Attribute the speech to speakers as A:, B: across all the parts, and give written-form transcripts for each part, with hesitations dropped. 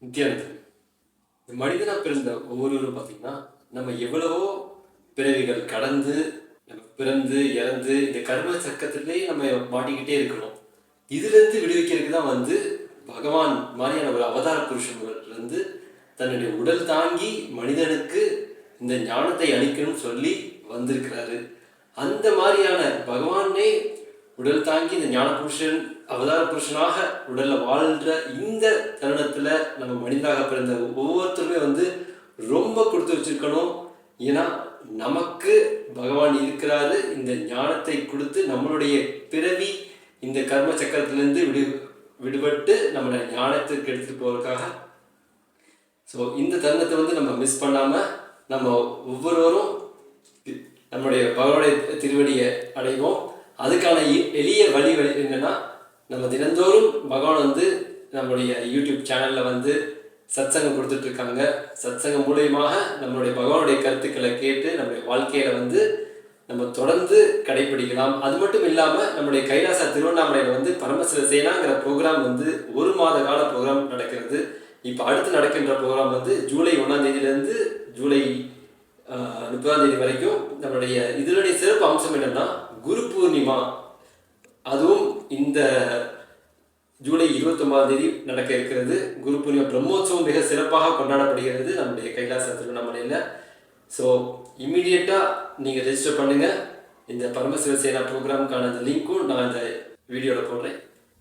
A: நித்யானந்தன். இந்த மனிதனா பிறந்த ஒவ்வொருவரும் பார்த்தீங்கன்னா, நம்ம எவ்வளவோ பிறவிகள் கடந்து, நம்ம பிறந்து, இறந்து இந்த கர்ம சக்கரத்திலேயே நம்ம மாட்டிக்கிட்டே இருக்கிறோம். இதிலிருந்து விடுவிக்கிறதுக்கு தான் பகவான் மாதிரியான ஒரு அவதார புருஷன்கள் தன்னுடைய உடல் தாங்கி மனிதனுக்கு இந்த ஞானத்தை அளிக்கணும்னு சொல்லி வந்திருக்கிறாரு. அந்த மாதிரியான பகவானே உடல் தாங்கி இந்த ஞான புருஷன் அவதார புருஷனாக உடல்ல வாழ்ற இந்த தருணத்துல நம்ம மனிதனாக பிறந்த ஒவ்வொருத்தருமே ரொம்ப கொடுத்து வச்சிருக்கணும். ஏன்னா நமக்கு பகவான் இருக்கிறாரு. இந்த ஞானத்தை கொடுத்து நம்மளுடைய பிறவி இந்த கர்ம சக்கரத்திலிருந்து விடுபட்டு நம்மளோட ஞானத்துக்கு எடுத்துட்டு போவதற்காக. ஸோ இந்த தருணத்தை நம்ம மிஸ் பண்ணாம நம்ம ஒவ்வொருவரும் நம்முடைய பகவானுடைய திருவடியை அடைவோம். அதுக்கான எளிய வழி என்னன்னா, நம்ம தினந்தோறும் பகவான் நம்மளுடைய யூடியூப் சேனல்ல சத்சங்கம் கொடுத்துட்டு இருக்காங்க. சத்சங்கம் மூலியமாக நம்மளுடைய பகவானுடைய கருத்துக்களை கேட்டு நம்மளுடைய வாழ்க்கையில நம்ம தொடர்ந்து கடைபிடிக்கலாம். அது மட்டும் இல்லாம நம்முடைய கைலாசா திருவண்ணாமலையில பரமசிவ சேனாங்கிற ப்ரோக்ராம் 1 மாத கால ப்ரோக்ராம் நடக்கிறது. இப்போ அடுத்து நடக்கின்ற ப்ரோக்ராம் ஜூலை 1ஆம் தேதியிலிருந்து ஜூலை 30ஆம் தேதி வரைக்கும். நம்மளுடைய இதனுடைய சிறப்பு அம்சம் என்னன்னா, குரு பூர்ணிமா. அதுவும் இந்த ஜூலை 29ஆம் தேதி நடக்க இருக்கிறது. குரு பூர்ணிமா பிரம்மோற்சவம் மிக சிறப்பாக கொண்டாடப்படுகிறது நம்முடைய கைலாச திருவண்ணாமலையில். ஸோ இம்மிடியட்டாக நீங்கள் ரெஜிஸ்டர் பண்ணுங்க. இந்த பரமசிவ சேனா ப்ரோக்ராமுக்கான அந்த லிங்க்கும் நான் இந்த வீடியோவில் போடுறேன்.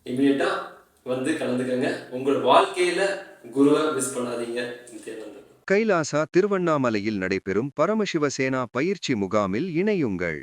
A: இம்மிடியட்டாக கலந்துக்கங்க. உங்கள் வாழ்க்கையில் குருவை மிஸ் பண்ணாதீங்க.
B: கைலாசா திருவண்ணாமலையில் நடைபெறும் பரமசிவசேனா பயிற்சி முகாமில் இணையுங்கள்.